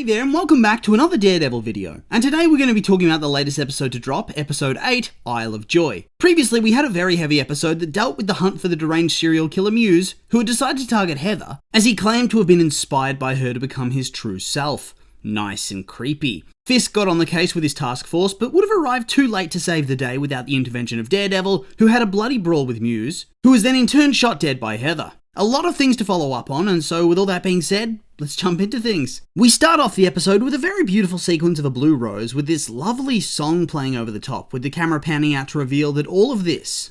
Hey there and welcome back to another Daredevil video, and today we're going to be talking about the latest episode to drop, episode 8, Isle of Joy. Previously we had a very heavy episode that dealt with the hunt for the deranged serial killer Muse, who had decided to target Heather, as he claimed to have been inspired by her to become his true self. Nice and creepy. Fisk got on the case with his task force, but would have arrived too late to save the day without the intervention of Daredevil, who had a bloody brawl with Muse, who was then in turn shot dead by Heather. A lot of things to follow up on, and so with all that being said, let's jump into things. We start off the episode with a very beautiful sequence of a blue rose with this lovely song playing over the top, with the camera panning out to reveal that all of this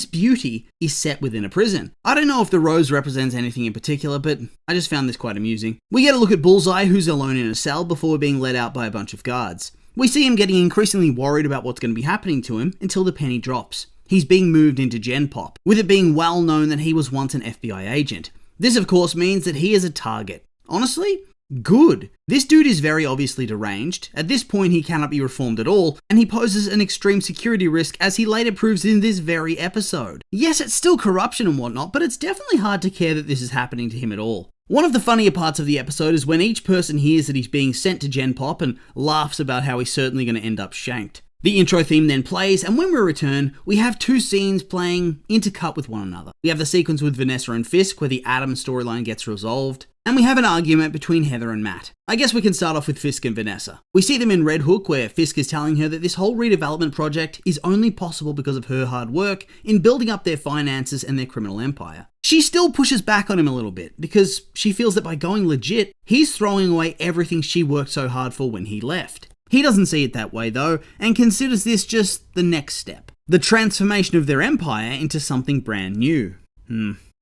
beauty is set within a prison. I don't know if the rose represents anything in particular, but I just found this quite amusing. We get a look at Bullseye, who's alone in a cell before being led out by a bunch of guards. We see him getting increasingly worried about what's going to be happening to him until the penny drops. He's being moved into Genpop, with it being well known that he was once an FBI agent. This of course means that he is a target. Honestly, good. This dude is very obviously deranged. At this point he cannot be reformed at all, and he poses an extreme security risk, as he later proves in this very episode. Yes, it's still corruption and whatnot, but it's definitely hard to care that this is happening to him at all. One of the funnier parts of the episode is when each person hears that he's being sent to Genpop and laughs about how he's certainly going to end up shanked. The intro theme then plays, and when we return, we have two scenes playing intercut with one another. We have the sequence with Vanessa and Fisk, where the Adam storyline gets resolved, and we have an argument between Heather and Matt. I guess we can start off with Fisk and Vanessa. We see them in Red Hook, where Fisk is telling her that this whole redevelopment project is only possible because of her hard work in building up their finances and their criminal empire. She still pushes back on him a little bit, because she feels that by going legit, he's throwing away everything she worked so hard for when he left. He doesn't see it that way though, and considers this just the next step. The transformation of their empire into something brand new.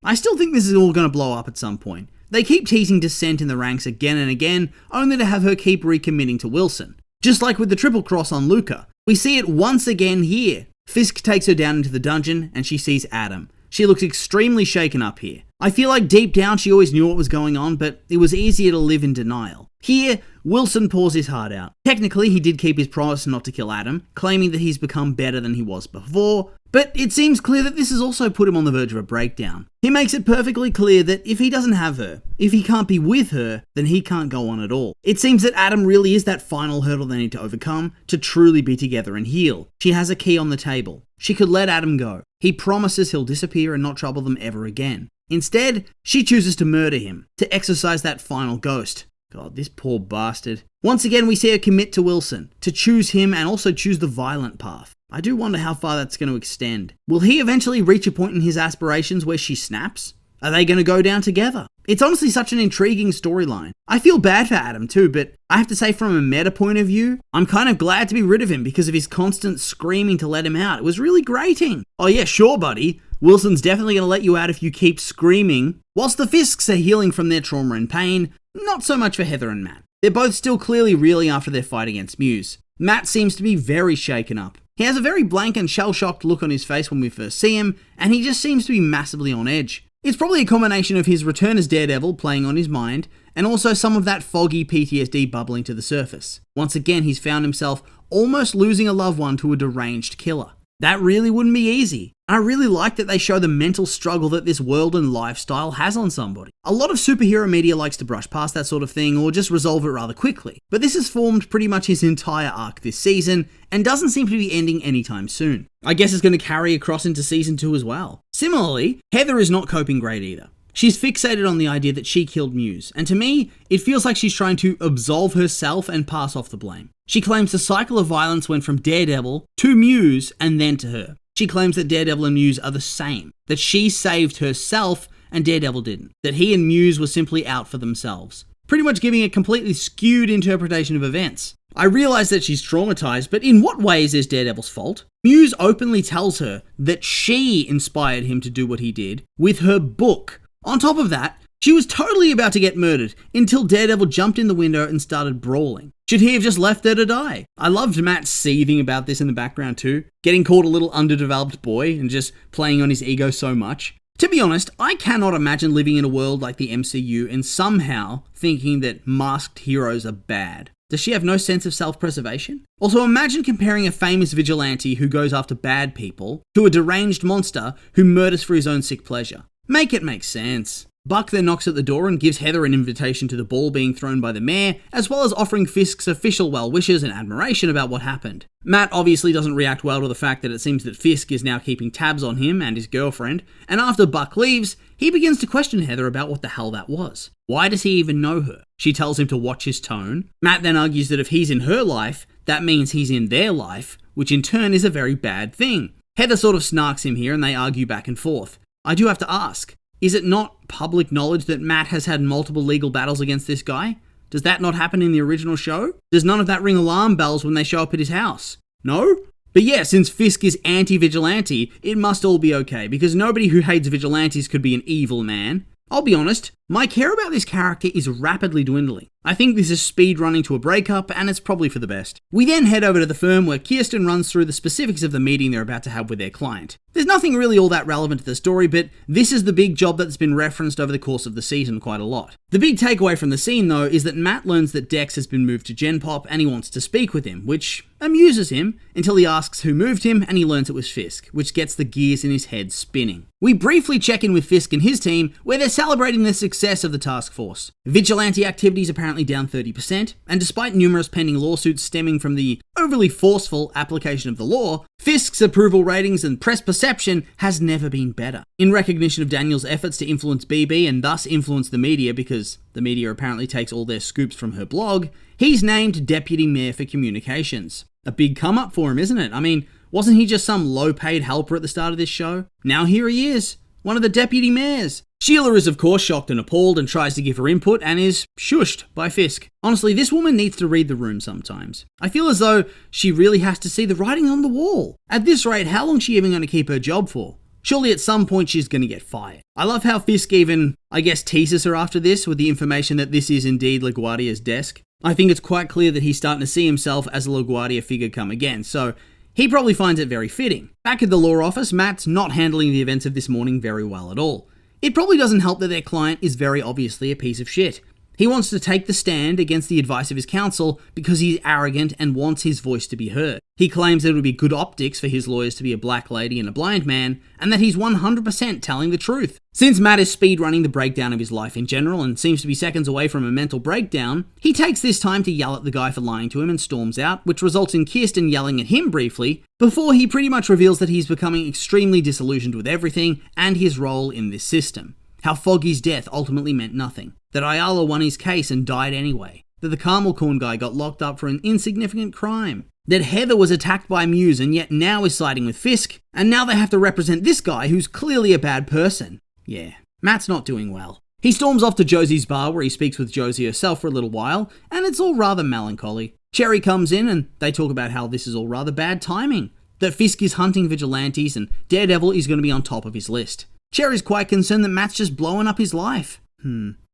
I still think this is all going to blow up at some point. They keep teasing dissent in the ranks again and again, only to have her keep recommitting to Wilson. Just like with the triple cross on Luca. We see it once again here. Fisk takes her down into the dungeon, and she sees Adam. She looks extremely shaken up here. I feel like deep down she always knew what was going on, but it was easier to live in denial. Here, Wilson pours his heart out. Technically, he did keep his promise not to kill Adam, claiming that he's become better than he was before, but it seems clear that this has also put him on the verge of a breakdown. He makes it perfectly clear that if he doesn't have her, if he can't be with her, then he can't go on at all. It seems that Adam really is that final hurdle they need to overcome to truly be together and heal. She has a key on the table. She could let Adam go. He promises he'll disappear and not trouble them ever again. Instead, she chooses to murder him, to exorcise that final ghost. God, this poor bastard. Once again, we see her commit to Wilson, to choose him and also choose the violent path. I do wonder how far that's going to extend. Will he eventually reach a point in his aspirations where she snaps? Are they going to go down together? It's honestly such an intriguing storyline. I feel bad for Adam too, but I have to say from a meta point of view, I'm kind of glad to be rid of him because of his constant screaming to let him out. It was really grating. Oh yeah, sure buddy. Wilson's definitely going to let you out if you keep screaming. Whilst the Fisks are healing from their trauma and pain, not so much for Heather and Matt. They're both still clearly reeling after their fight against Muse. Matt seems to be very shaken up. He has a very blank and shell-shocked look on his face when we first see him, and he just seems to be massively on edge. It's probably a combination of his return as Daredevil playing on his mind, and also some of that Foggy PTSD bubbling to the surface. Once again, he's found himself almost losing a loved one to a deranged killer. That really wouldn't be easy. I really like that they show the mental struggle that this world and lifestyle has on somebody. A lot of superhero media likes to brush past that sort of thing or just resolve it rather quickly, but this has formed pretty much his entire arc this season and doesn't seem to be ending anytime soon. I guess it's going to carry across into season 2 as well. Similarly, Heather is not coping great either. She's fixated on the idea that she killed Muse, and to me, it feels like she's trying to absolve herself and pass off the blame. She claims the cycle of violence went from Daredevil to Muse and then to her. She claims that Daredevil and Muse are the same, that she saved herself and Daredevil didn't, that he and Muse were simply out for themselves. Pretty much giving a completely skewed interpretation of events. I realize that she's traumatized, but in what way is this Daredevil's fault? Muse openly tells her that she inspired him to do what he did with her book. On top of that, she was totally about to get murdered until Daredevil jumped in the window and started brawling. Should he have just left her to die? I loved Matt seething about this in the background too, getting called a little underdeveloped boy and just playing on his ego so much. To be honest, I cannot imagine living in a world like the MCU and somehow thinking that masked heroes are bad. Does she have no sense of self-preservation? Also, imagine comparing a famous vigilante who goes after bad people to a deranged monster who murders for his own sick pleasure. Make it make sense. Buck then knocks at the door and gives Heather an invitation to the ball being thrown by the mayor, as well as offering Fisk's official well wishes and admiration about what happened. Matt obviously doesn't react well to the fact that it seems that Fisk is now keeping tabs on him and his girlfriend, and after Buck leaves, he begins to question Heather about what the hell that was. Why does he even know her? She tells him to watch his tone. Matt then argues that if he's in her life, that means he's in their life, which in turn is a very bad thing. Heather sort of snarks him here and they argue back and forth. I do have to ask, is it not public knowledge that Matt has had multiple legal battles against this guy? Does that not happen in the original show? Does none of that ring alarm bells when they show up at his house? No? But yeah, since Fisk is anti-vigilante, it must all be okay, because nobody who hates vigilantes could be an evil man. I'll be honest, my care about this character is rapidly dwindling. I think this is speed running to a breakup, and it's probably for the best. We then head over to the firm where Kirsten runs through the specifics of the meeting they're about to have with their client. There's nothing really all that relevant to the story, but this is the big job that's been referenced over the course of the season quite a lot. The big takeaway from the scene, though, is that Matt learns that Dex has been moved to Genpop and he wants to speak with him, which amuses him until he asks who moved him and he learns it was Fisk, which gets the gears in his head spinning. We briefly check in with Fisk and his team, where they're celebrating the success of the task force. Vigilante activity is apparently down 30%, and despite numerous pending lawsuits stemming from the overly forceful application of the law, Fisk's approval ratings and press perception has never been better. In recognition of Daniel's efforts to influence BB and thus influence the media, because the media apparently takes all their scoops from her blog, he's named Deputy Mayor for Communications. A big come up for him, isn't it? I mean, wasn't he just some low-paid helper at the start of this show? Now here he is, one of the deputy mayors. Sheila is of course shocked and appalled and tries to give her input and is shushed by Fisk. Honestly, this woman needs to read the room sometimes. I feel as though she really has to see the writing on the wall. At this rate, how long is she even going to keep her job for? Surely at some point she's going to get fired. I love how Fisk even, I guess, teases her after this with the information that this is indeed LaGuardia's desk. I think it's quite clear that he's starting to see himself as a LaGuardia figure come again, so he probably finds it very fitting. Back at the law office, Matt's not handling the events of this morning very well at all. It probably doesn't help that their client is very obviously a piece of shit. He wants to take the stand against the advice of his counsel because he's arrogant and wants his voice to be heard. He claims that it would be good optics for his lawyers to be a black lady and a blind man, and that he's 100% telling the truth. Since Matt is speedrunning the breakdown of his life in general and seems to be seconds away from a mental breakdown, he takes this time to yell at the guy for lying to him and storms out, which results in Kirsten yelling at him briefly, before he pretty much reveals that he's becoming extremely disillusioned with everything and his role in this system. How Foggy's death ultimately meant nothing. That Ayala won his case and died anyway. That the Caramel Corn guy got locked up for an insignificant crime. That Heather was attacked by Muse and yet now is siding with Fisk, and now they have to represent this guy who's clearly a bad person. Yeah, Matt's not doing well. He storms off to Josie's bar where he speaks with Josie herself for a little while, and it's all rather melancholy. Cherry comes in and they talk about how this is all rather bad timing. That Fisk is hunting vigilantes and Daredevil is going to be on top of his list. Cherry's quite concerned that Matt's just blowing up his life.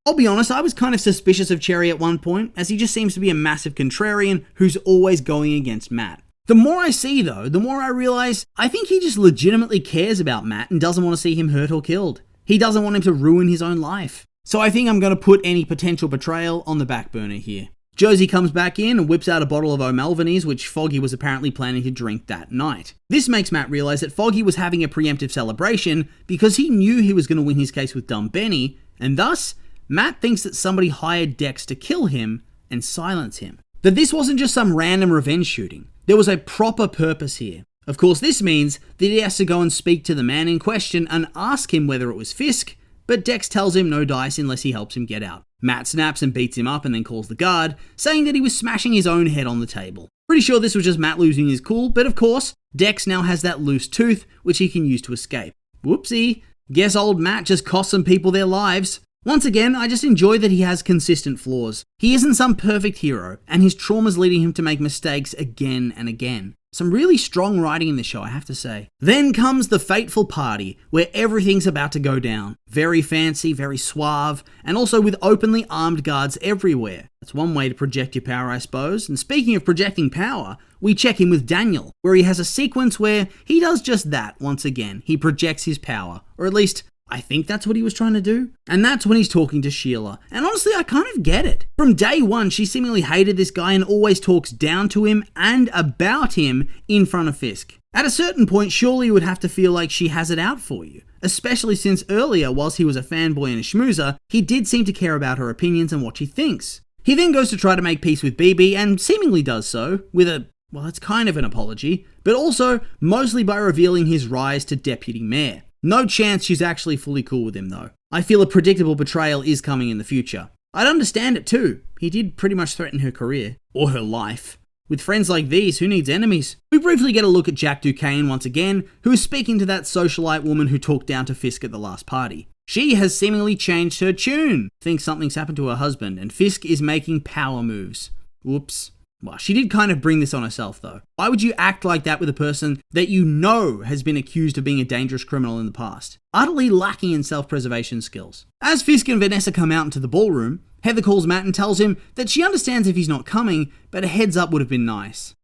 I'll be honest, I was kind of suspicious of Cherry at one point, as he just seems to be a massive contrarian who's always going against Matt. The more I see though, the more I realize I think he just legitimately cares about Matt and doesn't want to see him hurt or killed. He doesn't want him to ruin his own life. So I think I'm going to put any potential betrayal on the back burner here. Josie comes back in and whips out a bottle of O'Malvaney's, which Foggy was apparently planning to drink that night. This makes Matt realize that Foggy was having a preemptive celebration because he knew he was going to win his case with dumb Benny, and thus, Matt thinks that somebody hired Dex to kill him and silence him. That this wasn't just some random revenge shooting. There was a proper purpose here. Of course, this means that he has to go and speak to the man in question and ask him whether it was Fisk, but Dex tells him no dice unless he helps him get out. Matt snaps and beats him up and then calls the guard, saying that he was smashing his own head on the table. Pretty sure this was just Matt losing his cool, but of course, Dex now has that loose tooth, which he can use to escape. Whoopsie. Guess old Matt just cost some people their lives. Once again, I just enjoy that he has consistent flaws. He isn't some perfect hero, and his trauma's leading him to make mistakes again and again. Some really strong writing in the show, I have to say. Then comes the fateful party, where everything's about to go down. Very fancy, very suave, and also with openly armed guards everywhere. That's one way to project your power, I suppose. And speaking of projecting power, we check in with Daniel, where he has a sequence where he does just that once again. He projects his power, or at least I think that's what he was trying to do. And that's when he's talking to Sheila. And honestly, I kind of get it. From day one, she seemingly hated this guy and always talks down to him and about him in front of Fisk. At a certain point, surely you would have to feel like she has it out for you. especially since earlier, whilst he was a fanboy and a schmoozer, he did seem to care about her opinions and what she thinks. He then goes to try to make peace with BB and seemingly does so, with well, it's kind of an apology, but also mostly by revealing his rise to deputy mayor. No chance she's actually fully cool with him though. I feel a predictable betrayal is coming in the future. I'd understand it too. He did pretty much threaten her career, or her life. With friends like these, who needs enemies? We briefly get a look at Jack Duquesne once again, who is speaking to that socialite woman who talked down to Fisk at the last party. She has seemingly changed her tune, thinks something's happened to her husband, and Fisk is making power moves. Whoops. Well, she did kind of bring this on herself though. Why would you act like that with a person that you know has been accused of being a dangerous criminal in the past? Utterly lacking in self-preservation skills. As Fisk and Vanessa come out into the ballroom, Heather calls Matt and tells him that she understands if he's not coming, but a heads up would have been nice.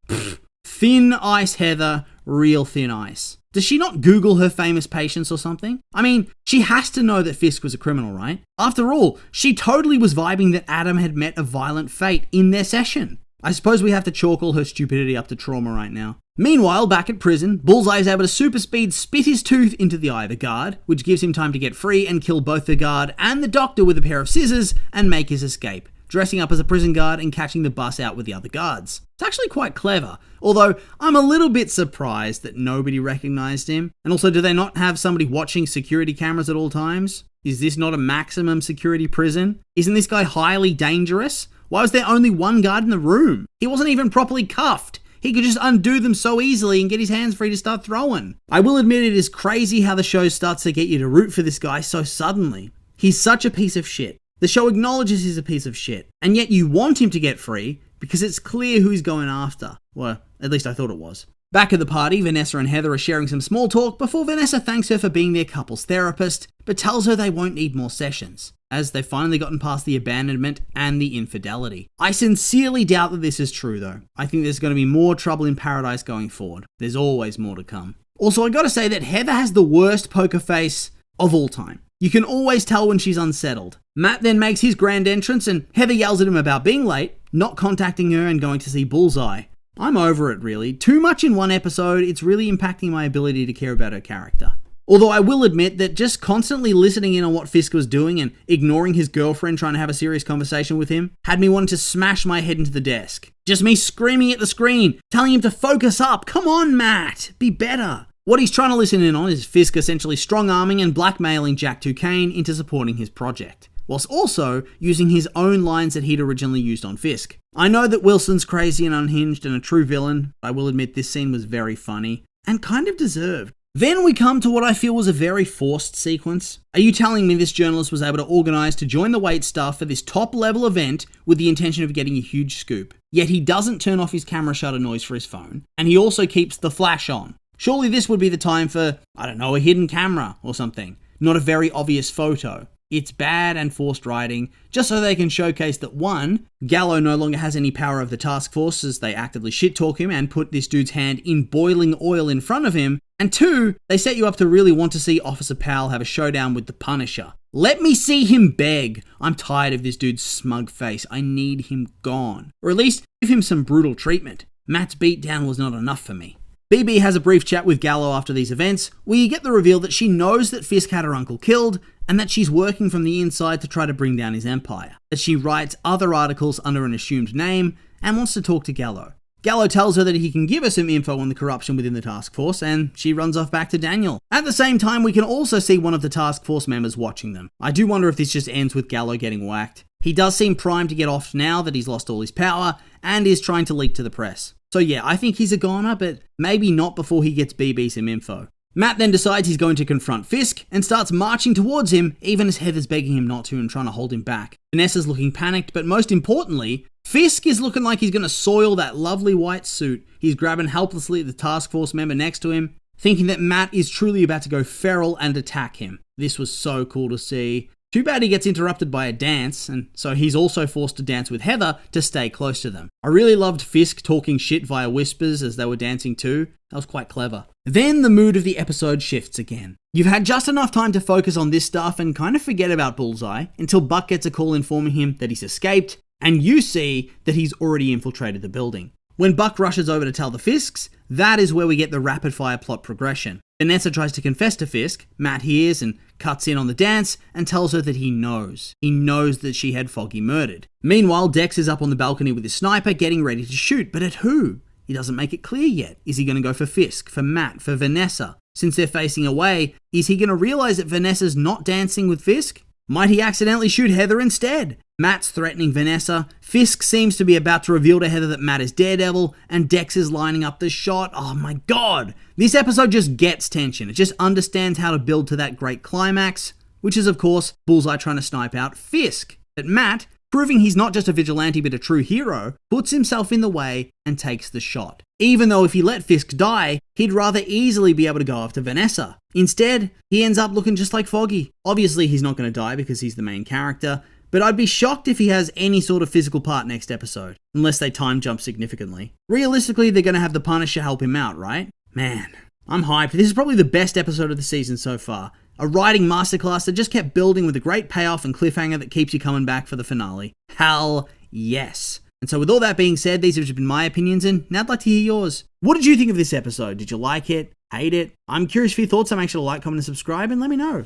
Thin ice Heather, real thin ice. Does she not Google her famous patients or something? I mean, she has to know that Fisk was a criminal, right? After all, she totally was vibing that Adam had met a violent fate in their session. I suppose we have to chalk all her stupidity up to trauma right now. Meanwhile, back at prison, Bullseye is able to super speed spit his tooth into the eye of the guard, which gives him time to get free and kill both the guard and the doctor with a pair of scissors and make his escape, dressing up as a prison guard and catching the bus out with the other guards. It's actually quite clever, although I'm a little bit surprised that nobody recognized him. And also, do they not have somebody watching security cameras at all times? Is this not a maximum security prison? Isn't this guy highly dangerous? Why was there only one guard in the room? He wasn't even properly cuffed. He could just undo them so easily and get his hands free to start throwing. I will admit it is crazy how the show starts to get you to root for this guy so suddenly. He's such a piece of shit. The show acknowledges he's a piece of shit, and yet you want him to get free because it's clear who he's going after. Well, at least I thought it was. Back at the party, Vanessa and Heather are sharing some small talk before Vanessa thanks her for being their couple's therapist, but tells her they won't need more sessions, as they've finally gotten past the abandonment and the infidelity. I sincerely doubt that this is true though. I think there's going to be more trouble in paradise going forward. There's always more to come. Also, I gotta say that Heather has the worst poker face of all time. You can always tell when she's unsettled. Matt then makes his grand entrance and Heather yells at him about being late, not contacting her and going to see Bullseye. I'm over it really. Too much in one episode, it's really impacting my ability to care about her character. Although I will admit that just constantly listening in on what Fisk was doing and ignoring his girlfriend trying to have a serious conversation with him had me wanting to smash my head into the desk. Just me screaming at the screen, telling him to focus up. Come on, Matt, be better. What he's trying to listen in on is Fisk essentially strong-arming and blackmailing Jack Duquesne into supporting his project, whilst also using his own lines that he'd originally used on Fisk. I know that Wilson's crazy and unhinged and a true villain, but I will admit this scene was very funny and kind of deserved. Then we come to what I feel was a very forced sequence. Are you telling me this journalist was able to organise to join the wait staff for this top-level event with the intention of getting a huge scoop? Yet he doesn't turn off his camera shutter noise for his phone, and he also keeps the flash on. Surely this would be the time for, I don't know, a hidden camera or something, not a very obvious photo. It's bad and forced writing, just so they can showcase that 1, Gallo no longer has any power of the task force as they actively shit-talk him and put this dude's hand in boiling oil in front of him, and 2, they set you up to really want to see Officer Powell have a showdown with the Punisher. Let me see him beg. I'm tired of this dude's smug face. I need him gone. Or at least give him some brutal treatment. Matt's beatdown was not enough for me. BB has a brief chat with Gallo after these events, where you get the reveal that she knows that Fisk had her uncle killed, and that she's working from the inside to try to bring down his empire. That she writes other articles under an assumed name, and wants to talk to Gallo. Gallo tells her that he can give her some info on the corruption within the task force, and she runs off back to Daniel. At the same time, we can also see one of the task force members watching them. I do wonder if this just ends with Gallo getting whacked. He does seem primed to get off now that he's lost all his power, and is trying to leak to the press. So yeah, I think he's a goner, but maybe not before he gets BB some info. Matt then decides he's going to confront Fisk and starts marching towards him, even as Heather's begging him not to and trying to hold him back. Vanessa's looking panicked, but most importantly, Fisk is looking like he's going to soil that lovely white suit. He's grabbing helplessly at the task force member next to him, thinking that Matt is truly about to go feral and attack him. This was so cool to see. Too bad he gets interrupted by a dance, and so he's also forced to dance with Heather to stay close to them. I really loved Fisk talking shit via whispers as they were dancing too. That was quite clever. Then the mood of the episode shifts again. You've had just enough time to focus on this stuff and kind of forget about Bullseye until Buck gets a call informing him that he's escaped, and you see that he's already infiltrated the building. When Buck rushes over to tell the Fisks, that is where we get the rapid-fire plot progression. Vanessa tries to confess to Fisk, Matt hears and cuts in on the dance and tells her that he knows. He knows that she had Foggy murdered. Meanwhile, Dex is up on the balcony with his sniper getting ready to shoot, but at who? He doesn't make it clear yet. Is he going to go for Fisk, for Matt, for Vanessa? Since they're facing away, is he going to realize that Vanessa's not dancing with Fisk? Might he accidentally shoot Heather instead? Matt's threatening Vanessa, Fisk seems to be about to reveal to Heather that Matt is Daredevil, and Dex is lining up the shot. Oh my god! This episode just gets tension. It just understands how to build to that great climax, which is of course Bullseye trying to snipe out Fisk. But Matt, proving he's not just a vigilante but a true hero, puts himself in the way and takes the shot. Even though if he let Fisk die, he'd rather easily be able to go after Vanessa. Instead, he ends up looking just like Foggy. Obviously he's not going to die because he's the main character, but I'd be shocked if he has any sort of physical part next episode, unless they time jump significantly. Realistically, they're going to have the Punisher help him out, right? Man, I'm hyped. This is probably the best episode of the season so far. A writing masterclass that just kept building with a great payoff and cliffhanger that keeps you coming back for the finale. Hell yes. And so with all that being said, these have just been my opinions, and now I'd like to hear yours. What did you think of this episode? Did you like it? Hate it? I'm curious for your thoughts, so make sure to like, comment, and subscribe, and let me know.